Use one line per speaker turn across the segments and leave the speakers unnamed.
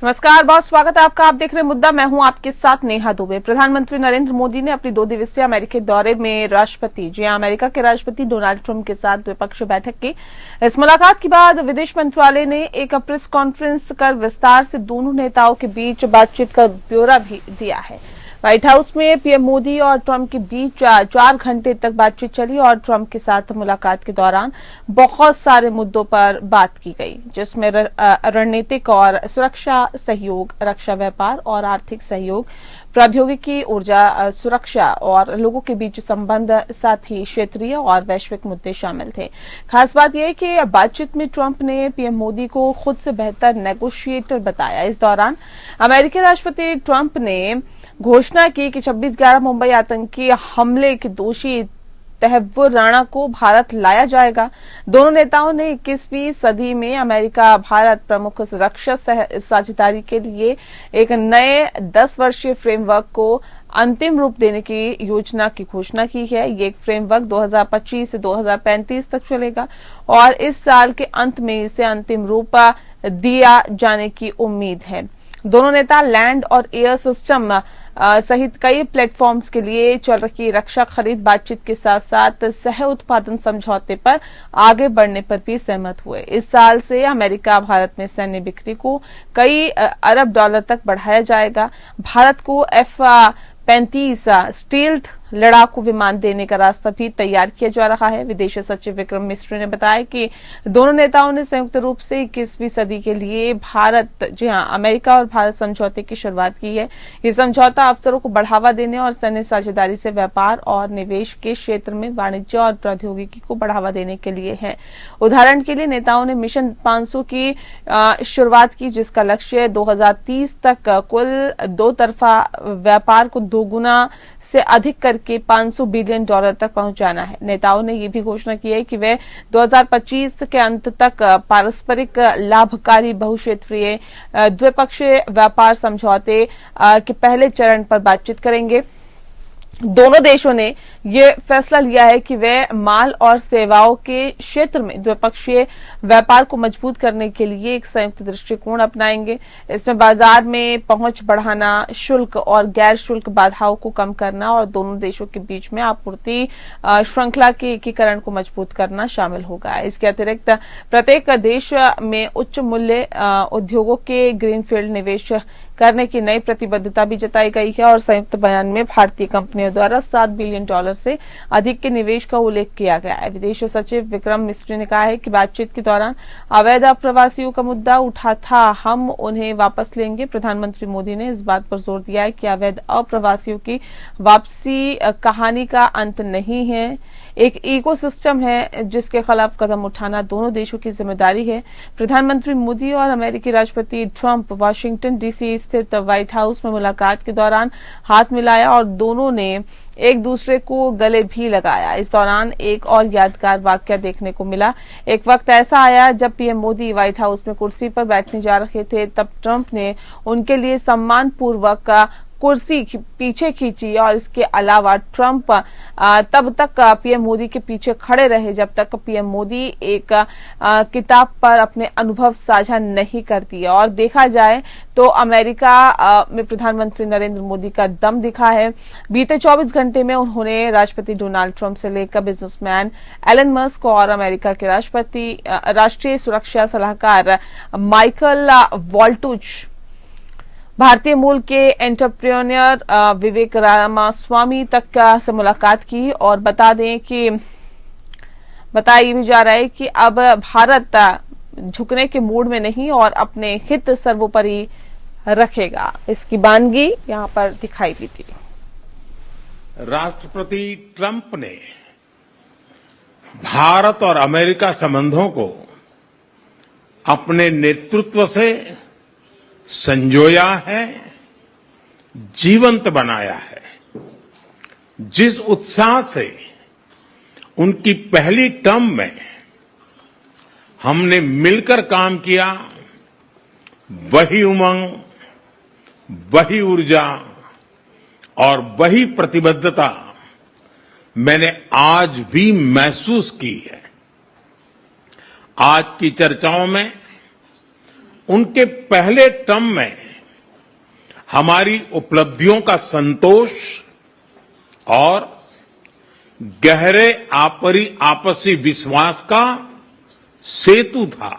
नमस्कार, बहुत स्वागत है आपका। आप देख रहे हैं मुद्दा। मैं हूं आपके साथ नेहा दुबे। प्रधानमंत्री नरेंद्र मोदी ने अपनी 2 दिवसीय अमेरिकी दौरे में अमेरिका के राष्ट्रपति डोनाल्ड ट्रंप के साथ द्विपक्षीय बैठक की। इस मुलाकात के बाद विदेश मंत्रालय ने एक प्रेस कॉन्फ्रेंस कर विस्तार से दोनों नेताओं के बीच बातचीत का ब्यौरा भी दिया है। व्हाइट हाउस में पीएम मोदी और ट्रंप के बीच 4 घंटे तक बातचीत चली और ट्रंप के साथ मुलाकात के दौरान बहुत सारे मुद्दों पर बात की गई, जिसमें रणनीतिक और सुरक्षा सहयोग, रक्षा व्यापार और आर्थिक सहयोग, प्रौद्योगिकी, ऊर्जा सुरक्षा और लोगों के बीच संबंध, साथ ही क्षेत्रीय और वैश्विक मुद्दे शामिल थे। खास बात यह है कि बातचीत में ट्रंप ने पीएम मोदी को खुद से बेहतर नेगोशिएटर बताया। इस दौरान अमेरिकी राष्ट्रपति ट्रंप ने घोषणा की कि 26/11 मुंबई आतंकी हमले के दोषी तहव्वुर राणा को भारत लाया जाएगा। दोनों नेताओं ने 21वीं सदी में अमेरिका भारत प्रमुख रक्षा साझेदारी के लिए एक नए 10 वर्षीय फ्रेमवर्क को अंतिम रूप देने की योजना की घोषणा की है। ये एक फ्रेमवर्क 2025 से 2035 तक चलेगा और इस साल के अंत में इसे अंतिम रूप दिया जाने की उम्मीद है। दोनों नेता लैंड और एयर सिस्टम सहित कई प्लेटफॉर्म्स के लिए चल रही रक्षा खरीद बातचीत के साथ साथ सह उत्पादन समझौते पर आगे बढ़ने पर भी सहमत हुए। इस साल से अमेरिका भारत में सैन्य बिक्री को कई अरब डॉलर तक बढ़ाया जाएगा। भारत को F-35 स्टील्थ लड़ाकू विमान देने का रास्ता भी तैयार किया जा रहा है। विदेश सचिव विक्रम मिस्री ने बताया कि दोनों नेताओं ने संयुक्त रूप से 21वीं सदी के लिए अमेरिका और भारत समझौते की शुरुआत की है। ये समझौता अवसरों को बढ़ावा देने और सैन्य साझेदारी से व्यापार और निवेश के क्षेत्र में वाणिज्य और प्रौद्योगिकी को बढ़ावा देने के लिए है। उदाहरण के लिए नेताओं ने मिशन 500 की शुरुआत की, जिसका लक्ष्य 2030 तक कुल 2 तरफा व्यापार को 2 गुना से अधिक करके $500 बिलियन तक पहुंचाना है। नेताओं ने यह भी घोषणा की है कि वे 2025 के अंत तक पारस्परिक लाभकारी बहुक्षेत्रीय द्विपक्षीय व्यापार समझौते के पहले चरण पर बातचीत करेंगे। दोनों देशों ने ये फैसला लिया है कि वे माल और सेवाओं के क्षेत्र में द्विपक्षीय व्यापार को मजबूत करने के लिए एक संयुक्त दृष्टिकोण अपनाएंगे। इसमें बाजार में पहुंच बढ़ाना, शुल्क और गैर शुल्क बाधाओं को कम करना और दोनों देशों के बीच में आपूर्ति श्रृंखला के एकीकरण को मजबूत करना शामिल होगा। इसके अतिरिक्त प्रत्येक देश में उच्च मूल्य उद्योगों के ग्रीनफील्ड निवेश करने की नई प्रतिबद्धता भी जताई गई है और संयुक्त बयान में भारतीय कंपनियों द्वारा $7 बिलियन से अधिक के निवेश का उल्लेख किया गया है। विदेश सचिव विक्रम मिस्री ने कहा है कि बातचीत के दौरान अवैध अप्रवासियों का मुद्दा उठा था, हम उन्हें वापस लेंगे। प्रधानमंत्री मोदी ने इस बात पर जोर दिया है कि अवैध अप्रवासियों की वापसी कहानी का अंत नहीं है, एक इकोसिस्टम है जिसके खिलाफ कदम उठाना दोनों देशों की जिम्मेदारी है। प्रधानमंत्री मोदी और अमेरिकी राष्ट्रपति ट्रंप वाशिंगटन डीसी स्थित व्हाइट हाउस में मुलाकात के दौरान हाथ मिलाया और दोनों ने एक दूसरे को गले भी लगाया। इस दौरान एक और यादगार वाकया देखने को मिला। एक वक्त ऐसा आया जब पीएम मोदी व्हाइट हाउस में कुर्सी पर बैठने जा रहे थे, तब ट्रंप ने उनके लिए सम्मानपूर्वक कुर्सी पीछे खींची और इसके अलावा ट्रंप तब तक पीएम मोदी के पीछे खड़े रहे जब तक पीएम मोदी एक किताब पर अपने अनुभव साझा नहीं करती। और देखा जाए तो अमेरिका में प्रधानमंत्री नरेंद्र मोदी का दम दिखा है। बीते 24 घंटे में उन्होंने राष्ट्रपति डोनाल्ड ट्रंप से लेकर बिजनेसमैन एलन मस्क और अमेरिका के राष्ट्रीय सुरक्षा सलाहकार माइकल वॉल्टुच, भारतीय मूल के एंटरप्रेन्योर विवेक रामास्वामी तक से मुलाकात की। और बताया भी जा रहा है कि अब भारत झुकने के मूड में नहीं और अपने हित सर्वोपरि रखेगा। इसकी बानगी यहां पर दिखाई दी थी।
राष्ट्रपति ट्रंप ने भारत और अमेरिका संबंधों को अपने नेतृत्व से संजोया है, जीवंत बनाया है। जिस उत्साह से उनकी पहली टर्म में हमने मिलकर काम किया, वही उमंग, वही ऊर्जा और वही प्रतिबद्धता मैंने आज भी महसूस की है। आज की चर्चाओं में उनके पहले टर्म में हमारी उपलब्धियों का संतोष और गहरे आपसी विश्वास का सेतु था।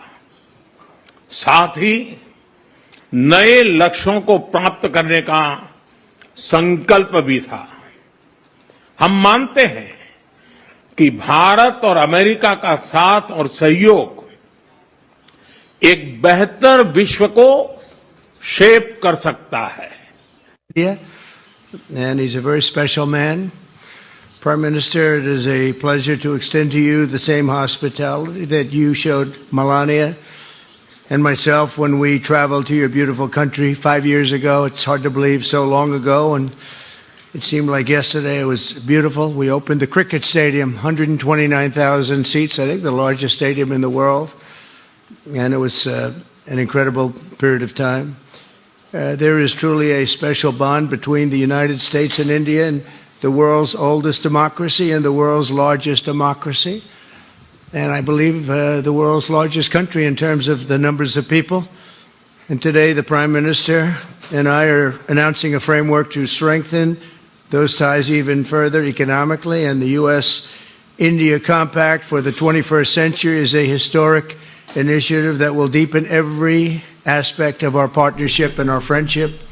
साथ ही नए लक्ष्यों को प्राप्त करने का संकल्प भी था। हम मानते हैं कि भारत और अमेरिका का साथ और सहयोग एक बेहतर विश्व को शेप कर सकता है।
And he's a very special man. Prime Minister, it is a pleasure to extend to you the same hospitality that you showed Melania and myself when we traveled to your beautiful country 5 years ago. It's hard to believe so long ago, and it seemed like yesterday. It was beautiful. We opened the cricket stadium, 129,000 seats, I think the largest stadium in the world, and it was an incredible period of time. There is truly a special bond between the United States and India, and the world's oldest democracy and the world's largest democracy, and I believe the world's largest country in terms of the numbers of people. And today the Prime Minister and I are announcing a framework to strengthen those ties even further economically, and the U.S.-India Compact for the 21st century is a historic initiative that will deepen every aspect of our partnership and our friendship.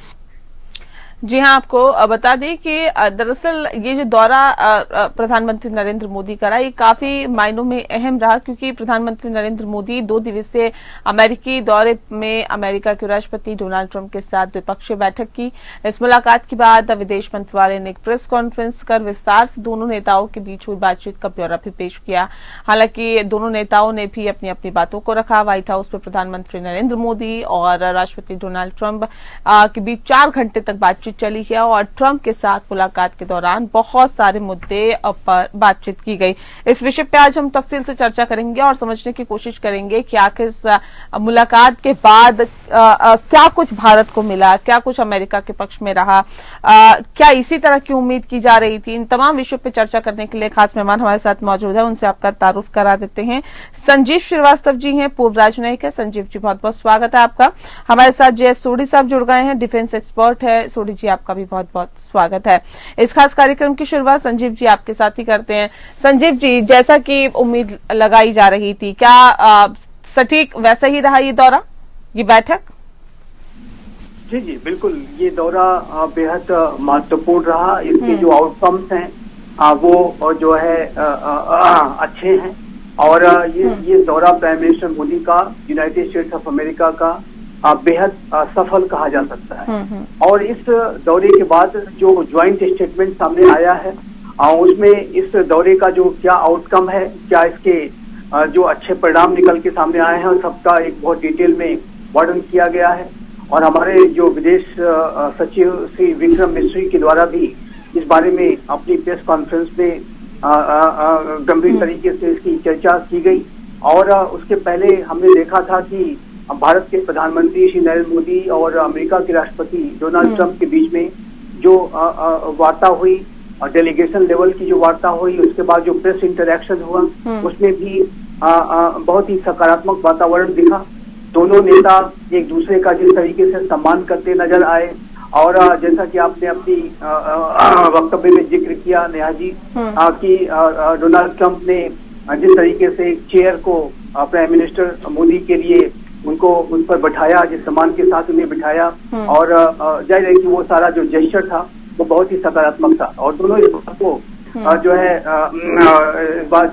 जी हां, आपको बता दें कि दरअसल ये जो दौरा प्रधानमंत्री नरेंद्र मोदी का रहा, ये काफी मायनों में अहम रहा, क्योंकि प्रधानमंत्री नरेंद्र मोदी 2 दिवसीय अमेरिकी दौरे में अमेरिका के राष्ट्रपति डोनाल्ड ट्रंप के साथ द्विपक्षीय बैठक की। इस मुलाकात के बाद विदेश मंत्रालय ने एक प्रेस कॉन्फ्रेंस कर विस्तार से दोनों नेताओं के बीच हुई बातचीत का ब्यौरा भी पेश किया। हालांकि दोनों नेताओं ने भी अपनी अपनी बातों को रखा। व्हाइट हाउस में प्रधानमंत्री नरेंद्र मोदी और राष्ट्रपति डोनाल्ड ट्रंप के बीच 4 घंटे तक बातचीत चली है और ट्रंप के साथ मुलाकात के दौरान बहुत सारे मुद्दे पर बातचीत की गई। इस विषय पे आज हम तफसील से चर्चा करेंगे और समझने की कोशिश करेंगे कि आखिर इस मुलाकात के बाद क्या कुछ भारत को मिला, क्या कुछ अमेरिका के पक्ष में रहा, क्या इसी तरह की उम्मीद की जा रही थी। इन तमाम विषयों पर चर्चा करने के लिए खास मेहमान हमारे साथ मौजूद है, उनसे आपका तारुफ करा देते हैं। संजीव श्रीवास्तव जी हैं, पूर्व राजनयिक है। संजीव जी, बहुत बहुत स्वागत है आपका। हमारे साथ जयेश सोढ़ी साहब जुड़ गए हैं, डिफेंस एक्सपर्ट है। सोढ़ी जी, आपका भी बहुत बहुत स्वागत है। इस खास कार्यक्रम की शुरुआत संजीव जी आपके साथ ही करते हैं। संजीव जी, जैसा कि उम्मीद लगाई जा रही थी, क्या सटीक वैसा ही रहा ये दौरा, ये बैठक?
जी जी बिल्कुल, ये दौरा बेहद महत्वपूर्ण रहा। इसके जो आउटकम्स हैं वो जो है अच्छे हैं, और ये दौरा प्राइम मिनिस्टर मोदी का यूनाइटेड स्टेट्स ऑफ अमेरिका का बेहद सफल कहा जा सकता है। और इस दौरे के बाद जो ज्वाइंट स्टेटमेंट सामने आया है, उसमें इस दौरे का जो क्या आउटकम है, क्या इसके जो अच्छे परिणाम निकल के सामने आए हैं, सबका एक बहुत डिटेल में वर्णन किया गया है। और हमारे जो विदेश सचिव श्री विक्रम मिस्री के द्वारा भी इस बारे में अपनी प्रेस कॉन्फ्रेंस में गंभीर तरीके से इसकी चर्चा की गई। और उसके पहले हमने देखा था कि भारत के प्रधानमंत्री श्री नरेंद्र मोदी और अमेरिका के राष्ट्रपति डोनाल्ड ट्रंप के बीच में जो वार्ता हुई, डेलीगेशन लेवल की जो वार्ता हुई, उसके बाद जो प्रेस इंटरैक्शन हुआ, उसमें भी बहुत ही सकारात्मक वातावरण दिखा। दोनों नेता एक दूसरे का जिस तरीके से सम्मान करते नजर आए, और जैसा कि आपने अपनी वक्तव्य में जिक्र किया नेहा जी, कि डोनाल्ड ट्रंप ने जिस तरीके से एक चेयर को प्राइम मिनिस्टर मोदी के लिए उनको उन पर बैठाया, जिस सम्मान के साथ उन्हें बिठाया, और जाहिर है कि वो सारा जो जेस्चर था वो बहुत ही सकारात्मक था। और दोनों इस बात को जो है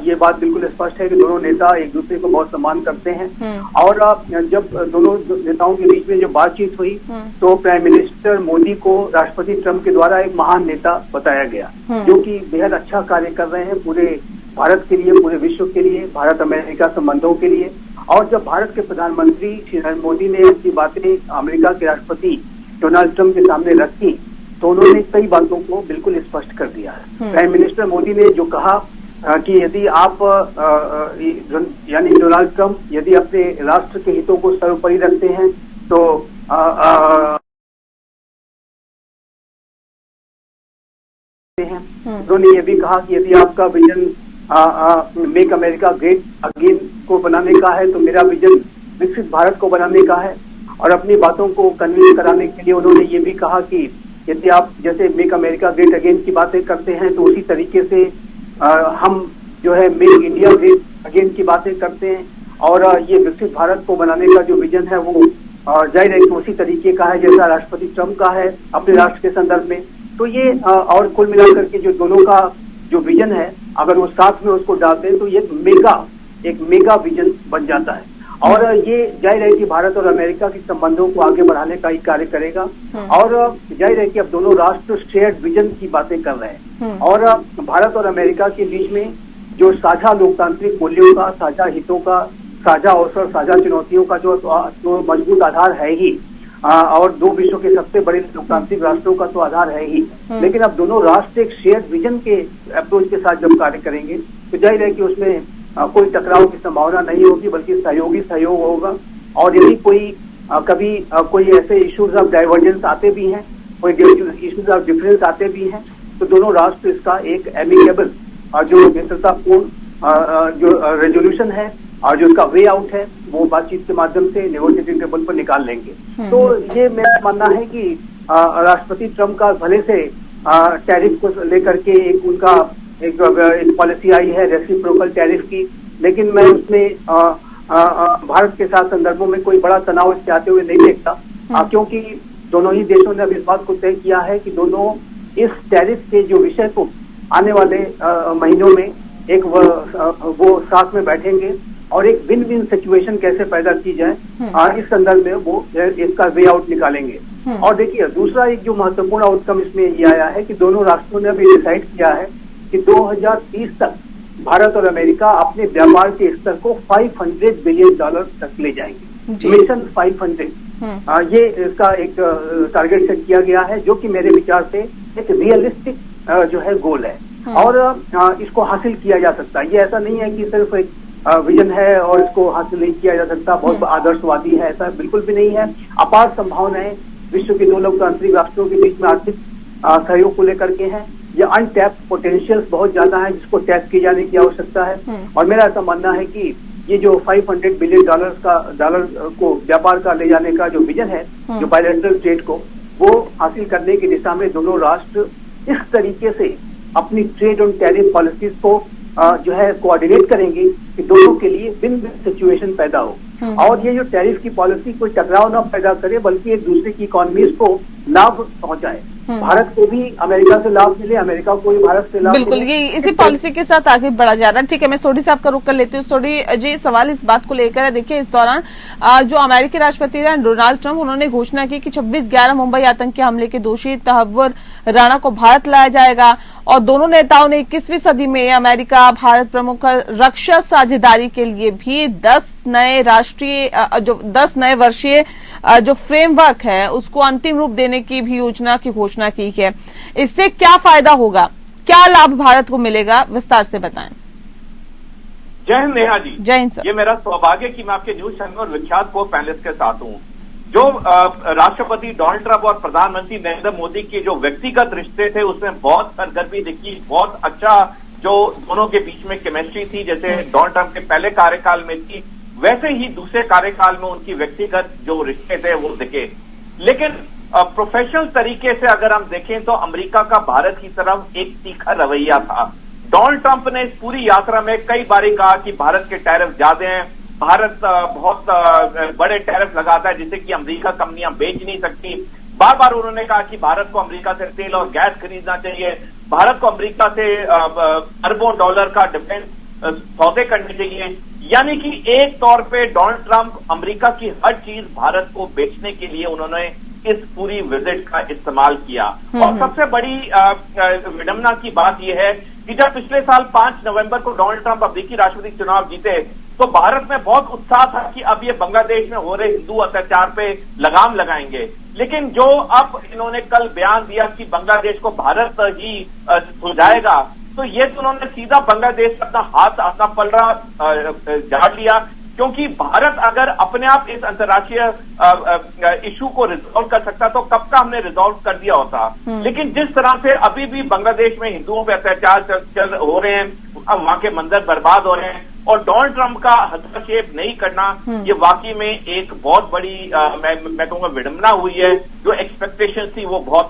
ये बात बिल्कुल स्पष्ट है कि दोनों नेता एक दूसरे को बहुत सम्मान करते हैं। और जब दोनों नेताओं के बीच में जो बातचीत हुई, तो प्राइम मिनिस्टर मोदी को राष्ट्रपति ट्रंप के द्वारा एक महान नेता बताया गया, जो कि बेहद अच्छा कार्य कर रहे हैं पूरे भारत के लिए, पूरे विश्व के लिए, भारत अमेरिका संबंधों के लिए। और जब भारत के प्रधानमंत्री श्री नरेंद्र मोदी ने अपनी बातें अमेरिका के राष्ट्रपति डोनाल्ड ट्रंप के सामने रखी, तो उन्होंने कई बातों को बिल्कुल स्पष्ट कर दिया है। प्राइम मिनिस्टर मोदी ने जो कहा कि यदि आप यानी डोनाल्ड ट्रंप यदि अपने राष्ट्र के हितों को सर्वोपरि रखते हैं, तो उन्होंने ये भी कहा कि यदि आपका vision make America great again को बनाने का है, तो मेरा विजन विकसित भारत को बनाने का है। और अपनी बातों को कन्विंस कराने के लिए उन्होंने ये भी कहा कि यदि आप जैसे मेक अमेरिका ग्रेट अगेन की बातें करते हैं तो उसी तरीके से हम जो है मेक इंडिया ग्रेट अगेन की बातें करते हैं, और ये विकसित भारत को बनाने का जो विजन है वो जाहिर है कि उसी तरीके का है जैसा राष्ट्रपति ट्रंप का है अपने राष्ट्र के संदर्भ में। तो ये और कुल मिलाकर के जो दोनों का जो विजन है, अगर वो साथ में उसको डालते हैं तो ये एक मेगा विजन बन जाता है, और ये जाहिर है कि भारत और अमेरिका के संबंधों को आगे बढ़ाने का ही कार्य करेगा। और जाहिर है कि अब दोनों राष्ट्र शेयर्ड विजन की बातें कर रहे हैं, और भारत और अमेरिका के बीच में जो साझा लोकतांत्रिक मूल्यों का, साझा हितों का, साझा अवसर, साझा चुनौतियों का जो मजबूत आधार है ही, और दो विश्व के सबसे बड़े लोकतांत्रिक राष्ट्रों का तो आधार है ही, लेकिन अब दोनों राष्ट्र एक शेयर्ड विजन के अप्रोच के साथ जब कार्य करेंगे तो जाहिर है कि उसमें कोई टकराव की संभावना नहीं होगी, बल्कि सहयोगी सहयोग होगा। और यदि कोई कभी कोई ऐसे इश्यूज ऑफ डाइवर्जेंस आते भी हैं, कोई इश्यूज ऑफ डिफरेंस आते भी हैं, तो दोनों राष्ट्र इसका एक एमिकेबल जो मित्रतापूर्ण जो रेजोल्यूशन है और जो उसका वे आउट है वो बातचीत के माध्यम से नेगोशिएटिंग टेबल पर निकाल लेंगे। तो ये मेरा मानना है कि राष्ट्रपति ट्रंप का भले से टैरिफ को लेकर के एक उनका एक पॉलिसी आई है रेसिप्रोकल टैरिफ की, लेकिन मैं उसमें भारत के साथ संदर्भों में कोई बड़ा तनाव इससे आते हुए नहीं देखता, क्योंकि दोनों ही देशों ने अब इस बात को तय किया है कि दोनों इस टैरिफ के जो विषय को आने वाले महीनों में एक वो साथ में बैठेंगे और एक विन विन सिचुएशन कैसे पैदा की जाए इस संदर्भ में वो इसका वे आउट निकालेंगे। और देखिए दूसरा एक जो महत्वपूर्ण आउटकम इसमें ये आया है कि दोनों राष्ट्रों ने अभी डिसाइड किया है कि 2030 तक भारत और अमेरिका अपने व्यापार के स्तर को $500 बिलियन तक ले जाएंगे। मिशन 500 ये इसका एक टारगेट सेट किया गया है, जो कि मेरे विचार से एक रियलिस्टिक जो है गोल है, और इसको हासिल किया जा सकता है। ये ऐसा नहीं है कि सिर्फ एक विजन है और इसको हासिल नहीं किया जा सकता, बहुत आदर्शवादी है, ऐसा बिल्कुल भी नहीं है। अपार संभावनाएं विश्व के दो लोकतांत्रिक राष्ट्रों के बीच में आर्थिक सहयोग को लेकर के हैं। ये अनटैप्ड पोटेंशियल्स बहुत ज्यादा है जिसको टैप किए जाने की आवश्यकता है, और मेरा ऐसा मानना है कि ये जो $500 बिलियन डॉलर को व्यापार का ले जाने का जो विजन है, जो बायलैटरल ट्रेड को वो हासिल करने की दिशा में दोनों राष्ट्र इस तरीके से अपनी ट्रेड और टैरिफ पॉलिसीज को जो है कोऑर्डिनेट करेंगे कि दोनों के लिए विन विन सिचुएशन पैदा हो, और ये जो टैरिफ की पॉलिसी कोई टकराव न पैदा करे बल्कि एक दूसरे की इकोनॉमीज को लाभ पहुंचाए। भारत को भी अमेरिका से लाभ मिले, अमेरिका को भी भारत से लाभ
बिल्कुल
मिले।
ये इसी पॉलिसी के साथ आगे बढ़ा जा रहा है। ठीक है, मैं सोडी साहब का रुख कर लेती हूँ। सोडी जी, सवाल इस बात को लेकर है, देखिए इस दौरान जो अमेरिकी राष्ट्रपति हैं डोनाल्ड ट्रंप, उन्होंने घोषणा की कि 26/11 मुंबई आतंकी हमले के दोषी तहव्वुर राणा को भारत लाया जाएगा, और दोनों नेताओं ने 21वीं सदी में अमेरिका भारत प्रमुख रक्षा साझेदारी के लिए भी 10 नए वर्षीय जो फ्रेमवर्क है उसको अंतिम रूप देने की भी योजना की घोषणा की है। इससे क्या फायदा होगा, क्या लाभ भारत को मिलेगा, विस्तार से बताएं।
जय हिंद नेहा जी।
जय हिंद सर।
ये मेरा सौभाग्य कि मैं आपके न्यूज चैनल और विख्यात को पैनलिस्ट के साथ हूं। जो राष्ट्रपति डोनाल्ड ट्रंप और प्रधानमंत्री नरेंद्र मोदी के जो व्यक्तिगत रिश्ते थे उसमें बहुत सरगर्मी दिखी, बहुत अच्छा जो दोनों के बीच में केमिस्ट्री थी, जैसे डोनाल्ड ट्रंप के पहले कार्यकाल में थी वैसे ही दूसरे कार्यकाल में उनकी व्यक्तिगत जो रिश्ते थे वो दिखे। लेकिन प्रोफेशनल तरीके से अगर हम देखें तो अमेरिका का भारत की तरफ एक तीखा रवैया था। डोनाल्ड ट्रंप ने इस पूरी यात्रा में कई बार कहा कि भारत के टैरिफ ज्यादा हैं, भारत बहुत बड़े टैरिफ लगाता है जिससे कि अमेरिका कंपनियां बेच नहीं सकती। बार बार उन्होंने कहा कि भारत को अमेरिका से तेल और गैस खरीदना चाहिए, भारत को अमेरिका से अरबों डॉलर का डिफेंस सौदे करने चाहिए। यानी कि एक तौर पे डोनाल्ड ट्रंप अमेरिका की हर चीज भारत को बेचने के लिए उन्होंने इस पूरी विजिट का इस्तेमाल किया। और सबसे बड़ी विडंबना की बात यह है कि जब पिछले साल 5 नवंबर को डोनाल्ड ट्रंप अमेरिकी राष्ट्रपति चुनाव जीते तो भारत में बहुत उत्साह था कि अब ये बांग्लादेश में हो रहे हिंदू अत्याचार पे लगाम लगाएंगे। लेकिन जो अब इन्होंने कल बयान दिया कि बांग्लादेश को भारत ही सुलझाएगा, तो ये तो उन्होंने सीधा बांग्लादेश से अपना हाथ, अपना पलड़ा झाड़ लिया, क्योंकि भारत अगर अपने आप इस अंतर्राष्ट्रीय इशू को रिजॉल्व कर सकता तो कब का हमने रिजॉल्व कर दिया होता। लेकिन जिस तरह से अभी भी बांग्लादेश में हिंदुओं पे अत्याचार हो रहे हैं, अब वहां के मंदिर बर्बाद हो रहे हैं, और डोनाल्ड ट्रंप का हस्तक्षेप नहीं करना, ये वाकई में एक बहुत बड़ी मैं कहूंगा विडंबना हुई है। जो एक्सपेक्टेशन थी वो बहुत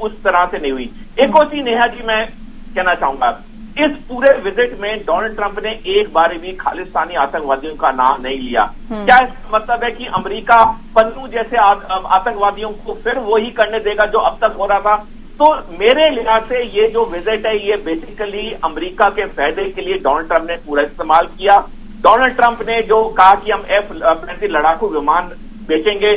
उस तरह से नहीं हुई। एक और चीज नेहा जी मैं कहना चाहूंगा, इस पूरे विजिट में डोनाल्ड ट्रंप ने एक बार भी खालिस्तानी आतंकवादियों का नाम नहीं लिया। क्या इसका मतलब है कि अमेरिका पन्नू जैसे आतंकवादियों को फिर वही करने देगा जो अब तक हो रहा था? तो मेरे लिहाज से ये जो विजिट है ये बेसिकली अमेरिका के फायदे के लिए डोनाल्ड ट्रंप ने पूरा इस्तेमाल किया। डोनाल्ड ट्रंप ने जो कहा कि हम F-35 लड़ाकू विमान बेचेंगे,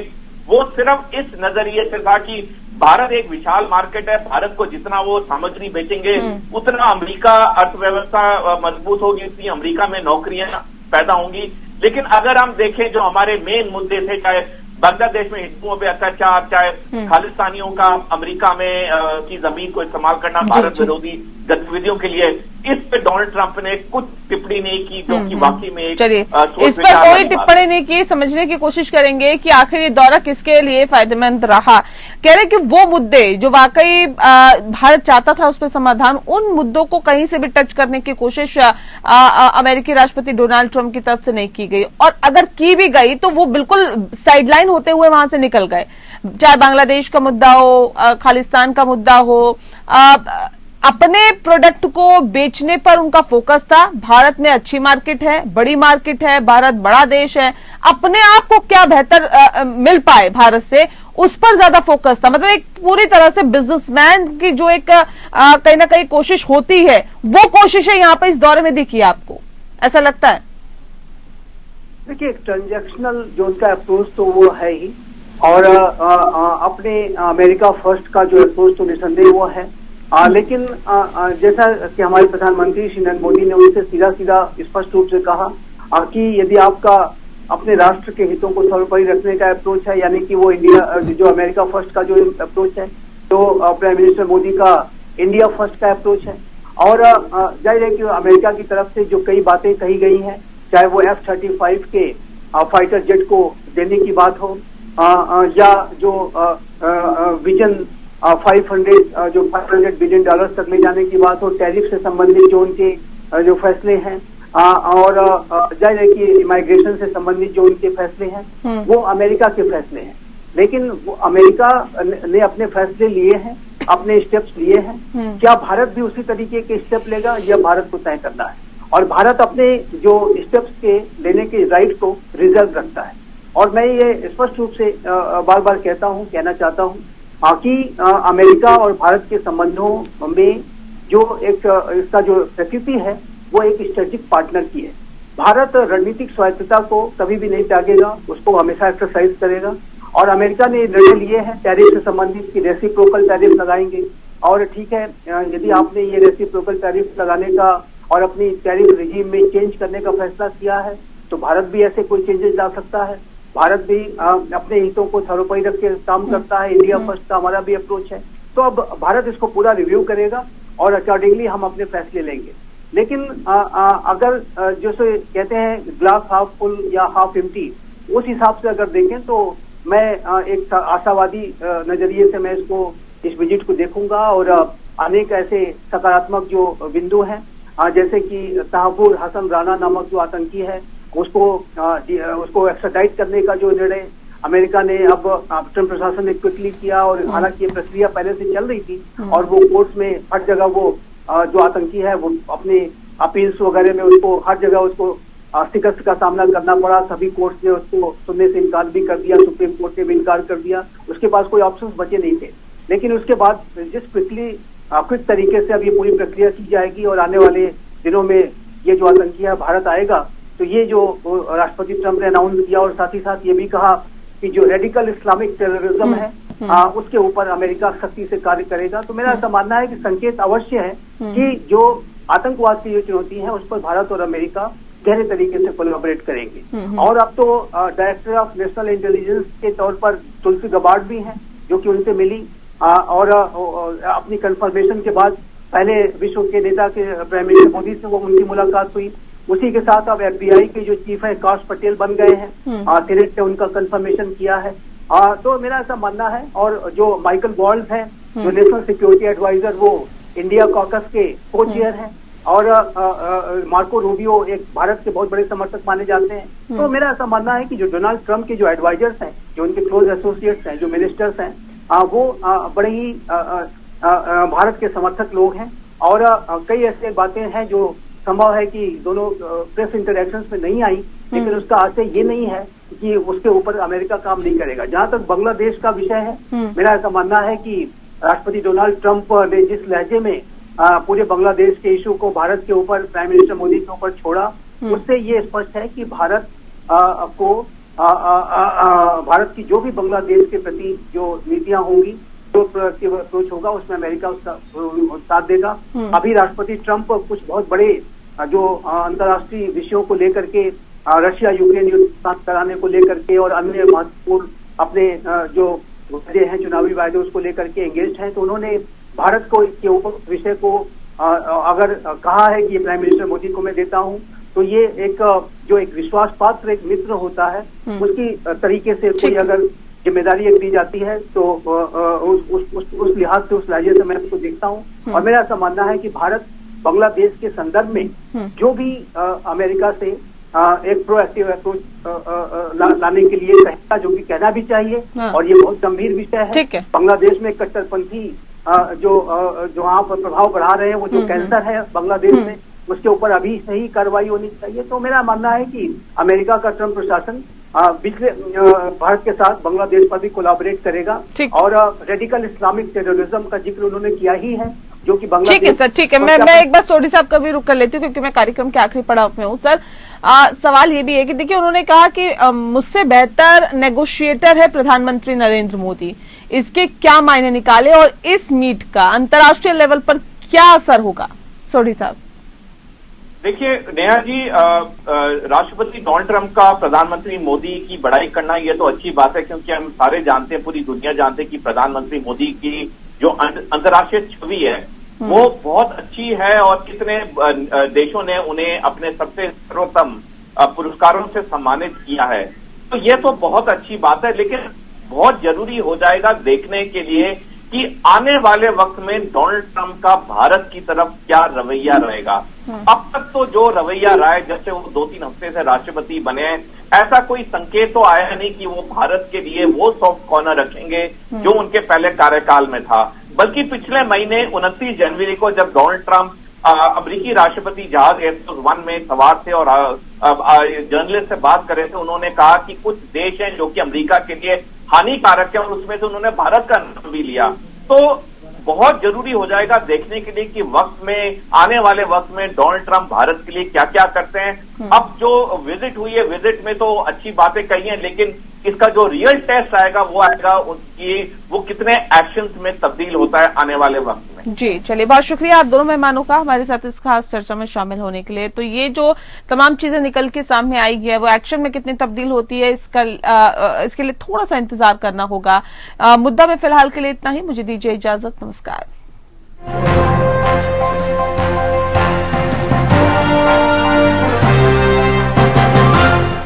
वो सिर्फ इस नजरिए से था कि भारत एक विशाल मार्केट है, भारत को जितना वो सामग्री बेचेंगे उतना अमेरिका अर्थव्यवस्था मजबूत होगी, उतनी अमेरिका में नौकरियां पैदा होंगी। लेकिन अगर हम देखें जो हमारे मेन मुद्दे थे, चाहे बांग्लादेश में हिंदुओं पे अत्याचार, चाहे खालिस्तानियों का अमेरिका में की जमीन को इस्तेमाल करना भारत विरोधी गतिविधियों के लिए, इस पे डोनाल्ड ट्रंप ने कुछ टिप्पणी नहीं की जो कि वाकई में
चलिए इस पर कोई टिप्पणी नहीं की। समझने की कोशिश करेंगे कि आखिर ये दौरा किसके लिए फायदेमंद रहा। कह रहे कि वो मुद्दे जो वाकई भारत चाहता था उस पर समाधान, उन मुद्दों को कहीं से भी टच करने की कोशिश अमेरिकी राष्ट्रपति डोनाल्ड ट्रंप की तरफ से नहीं की गई, और अगर की भी गई तो वो बिल्कुल साइडलाइन होते हुए वहां से निकल गए। चाहे बांग्लादेश का मुद्दा हो, खालिस्तान का मुद्दा हो, अपने प्रोडक्ट को बेचने पर उनका फोकस था। भारत में अच्छी मार्केट है, बड़ी मार्केट है, भारत बड़ा देश है, अपने आप को क्या बेहतर मिल पाए भारत से, उस पर ज्यादा फोकस था। मतलब एक पूरी तरह से बिजनेसमैन की जो एक कहीं ना कहीं कोशिश होती है, वो कोशिशें यहाँ पर इस दौरे में दिखी आपको, ऐसा लगता है?
देखिए, एक ट्रांजैक्शनल जो उनका अप्रोच तो वो है ही, और अपने अमेरिका फर्स्ट का जो अप्रोच तो निसंदेह वो है। लेकिन जैसा कि हमारे प्रधानमंत्री श्री नरेंद्र मोदी ने उनसे सीधा सीधा स्पष्ट रूप से कहा कि यदि आपका अपने राष्ट्र के हितों को सर्वोपरि रखने का अप्रोच है, यानी कि वो इंडिया जो अमेरिका फर्स्ट का जो अप्रोच है, तो प्राइम मिनिस्टर मोदी का इंडिया फर्स्ट का अप्रोच है। और जाहिर है कि अमेरिका की तरफ से जो कई बातें कही गई हैं, चाहे वो F-35 के फाइटर जेट को देने की बात हो, या जो विजन 500 बिलियन डॉलर तक ले जाने की बात हो, टैरिफ से संबंधित जो उनके जो फैसले हैं, और जाहिर है कि इमाइग्रेशन से संबंधित जो उनके फैसले हैं वो अमेरिका के फैसले हैं। लेकिन वो अमेरिका ने अपने फैसले लिए हैं, अपने स्टेप्स लिए हैं। क्या भारत भी उसी तरीके के स्टेप लेगा, यह भारत को तय करना है। और भारत अपने जो स्टेप्स के लेने के राइट को रिजर्व रखता है। और मैं ये स्पष्ट रूप से बार बार कहना चाहता हूँ कि अमेरिका और भारत के संबंधों में जो एक इसका जो प्रकृति है वो एक स्ट्रेटेजिक पार्टनर की है। भारत रणनीतिक स्वायत्तता को कभी भी नहीं त्यागेगा, उसको हमेशा एक्सरसाइज करेगा। और अमेरिका ने निर्णय लिए हैं टैरिफ से संबंधित की रेसिप्रोकल टैरिफ लगाएंगे। और ठीक है, यदि आपने ये रेसिप्रोकल टैरिफ लगाने का और अपनी टैरिफ रिजीम में चेंज करने का फैसला किया है, तो भारत भी ऐसे कोई चेंजेस ला सकता है। भारत भी अपने हितों को सर्वोपरि रख के काम करता है। इंडिया फर्स्ट का हमारा भी अप्रोच है। तो अब भारत इसको पूरा रिव्यू करेगा और अकॉर्डिंगली हम अपने फैसले लेंगे। लेकिन अगर जैसे कहते हैं ग्लास हाफ फुल या हाफ एम्प्टी, उस हिसाब से अगर देखें तो मैं एक आशावादी नजरिए से मैं इस विजिट को देखूंगा। और अनेक ऐसे सकारात्मक जो बिंदु हैं, जैसे कि तहफुर हसन राना नामक जो आतंकी है उसको एक्स्ट्राडाइट करने का जो निर्णय अमेरिका ने अब ट्रंप प्रशासन ने क्विकली किया। और हालांकि ये प्रक्रिया पहले से चल रही थी और वो कोर्ट में हर जगह वो जो आतंकी है वो अपने अपील्स वगैरह में उसको हर जगह उसको शिकस्त का सामना करना पड़ा। सभी कोर्ट ने उसको सुनने से इनकार भी कर दिया, सुप्रीम कोर्ट ने भी इनकार कर दिया, उसके पास कोई ऑप्शंस बचे नहीं थे। लेकिन उसके बाद जिस क्विक तरीके से अब ये पूरी प्रक्रिया की जाएगी और आने वाले दिनों में ये जो आतंकी है भारत आएगा, तो ये जो राष्ट्रपति ट्रंप ने अनाउंस किया और साथ ही साथ ये भी कहा कि जो रेडिकल इस्लामिक टेररिज्म है उसके ऊपर अमेरिका सख्ती से कार्य करेगा। तो मेरा ऐसा मानना है कि संकेत अवश्य है कि जो आतंकवाद की जो चुनौती है उस पर भारत और अमेरिका गहरे तरीके से कोलैबोरेट करेंगे। और अब तो डायरेक्टर ऑफ नेशनल इंटेलिजेंस के तौर पर तुलसी गबार्ड भी हैं जो कि उनसे मिली और अपनी कंफर्मेशन के बाद पहले विश्व के नेता के प्राइम मिनिस्टर मोदी से वो उनकी मुलाकात हुई। उसी के साथ अब FBI के जो चीफ है काश पटेल बन गए हैं, सीनेट ने उनका कंफर्मेशन किया है। तो मेरा ऐसा मानना है। और जो माइकल वॉल्स हैं जो नेशनल सिक्योरिटी एडवाइजर, वो इंडिया कॉकस के को चेयर हैं। और मार्को रूबियो एक भारत के बहुत बड़े समर्थक माने जाते हैं। तो मेरा ऐसा मानना है कि जो डोनाल्ड ट्रंप के जो एडवाइजर्स हैं, जो उनके क्लोज एसोसिएट्स हैं, जो मिनिस्टर्स हैं, वो बड़े ही भारत के समर्थक लोग हैं। और कई ऐसी बातें हैं जो संभव है कि दोनों प्रेस इंटरैक्शंस में नहीं आई, लेकिन उसका आशय ये नहीं है कि उसके ऊपर अमेरिका काम नहीं करेगा। जहां तक बांग्लादेश का विषय है, मेरा ऐसा मानना है कि राष्ट्रपति डोनाल्ड ट्रंप ने जिस लहजे में पूरे बांग्लादेश के इशू को भारत के ऊपर, प्राइम मिनिस्टर मोदी के ऊपर छोड़ा, उससे ये स्पष्ट है कि भारत को भारत की जो भी बांग्लादेश के प्रति जो नीतियां होंगी, जो अप्रोच होगा, उसमें अमेरिका उसका साथ देगा। अभी राष्ट्रपति ट्रंप कुछ बहुत बड़े जो अंतर्राष्ट्रीय विषयों को लेकर के, रशिया यूक्रेन युद्ध समाप्त कराने को लेकर के और अन्य महत्वपूर्ण अपने जो वादे हैं, चुनावी वादे, उसको लेकर के एंगेज्ड हैं। तो उन्होंने भारत को के ऊपर विषय को अगर कहा है कि ये प्राइम मिनिस्टर मोदी को मैं देता हूं, तो ये एक जो एक विश्वास पात्र एक मित्र होता है, उसकी तरीके से कोई अगर जिम्मेदारी एक दी जाती है तो उस लिहाज से, उस लहजे से मैं उसको देखता हूं। और मेरा ऐसा मानना है कि भारत बांग्लादेश के संदर्भ में जो भी अमेरिका से एक प्रोएक्टिव अप्रोच लाने के लिए कहेगा, जो कि कहना भी चाहिए, और ये बहुत गंभीर विषय है। बांग्लादेश में कट्टरपंथी जो वहाँ पर प्रभाव बढ़ा रहे हैं, वो जो कैंसर है बांग्लादेश में, उसके ऊपर अभी से ही कार्रवाई होनी चाहिए। तो मेरा मानना है कि अमेरिका का ट्रंप प्रशासन पिछले भारत के साथ बांग्लादेश पर भी कोलैबोरेट करेगा। और रेडिकल इस्लामिक टेररिज्म का जिक्र उन्होंने किया ही है, जो कि बांग्लादेश। ठीक है
सर, ठीक है। मैं एक बार सोडी साहब का भी रुक कर लेती हूँ, क्योंकि मैं कार्यक्रम के आखिरी पड़ाव में हूँ। सर, सवाल ये भी है कि देखिए, उन्होंने कहा कि मुझसे बेहतर नेगोशिएटर है प्रधानमंत्री नरेंद्र मोदी। इसके क्या मायने निकाले और इस मीट का अंतर्राष्ट्रीय लेवल पर क्या असर होगा? सोडी साहब।
देखिए नेहा जी, राष्ट्रपति डोनाल्ड ट्रंप का प्रधानमंत्री मोदी की बड़ाई करना ये तो अच्छी बात है, क्योंकि हम सारे जानते हैं, पूरी दुनिया जानते हैं कि प्रधानमंत्री मोदी की जो अंतर्राष्ट्रीय छवि है वो बहुत अच्छी है, और कितने देशों ने उन्हें अपने सबसे सर्वोत्तम पुरस्कारों से सम्मानित किया है। तो ये तो बहुत अच्छी बात है, लेकिन बहुत जरूरी हो जाएगा देखने के लिए कि आने वाले वक्त में डोनाल्ड ट्रंप का भारत की तरफ क्या रवैया रहेगा। अब तक तो जो रवैया रहा है, जब से वो 2-3 हफ्ते से राष्ट्रपति बने हैं, ऐसा कोई संकेत तो आया नहीं कि वो भारत के लिए वो सॉफ्ट कॉर्नर रखेंगे जो उनके पहले कार्यकाल में था। बल्कि पिछले महीने 29 जनवरी को जब डोनाल्ड ट्रंप अमेरिकी राष्ट्रपति जहाज एयरफोर्स 1 में सवार थे और जर्नलिस्ट से बात कर रहे थे, उन्होंने कहा कि कुछ देश हैं जो कि अमेरिका के लिए हानिकारक है, और उसमें से उन्होंने भारत का नाम भी लिया। तो बहुत जरूरी हो जाएगा देखने के लिए कि वक्त में, आने वाले वक्त में डोनाल्ड ट्रंप भारत के लिए क्या क्या करते हैं। अब जो विजिट हुई है, विजिट में तो अच्छी बातें कही हैं, लेकिन इसका जो रियल टेस्ट आएगा वो आएगा उनकी, वो कितने एक्शंस में तब्दील होता है आने वाले वक्त में।
जी चलिए, बहुत शुक्रिया आप दोनों मेहमानों का हमारे साथ इस खास चर्चा में शामिल होने के लिए। तो ये जो तमाम चीजें निकल के सामने आई है, वो एक्शन में कितनी तब्दील होती है, इसके लिए थोड़ा सा इंतजार करना होगा। मुद्दा में फिलहाल के लिए इतना ही। मुझे दीजिए इजाजत। नमस्कार।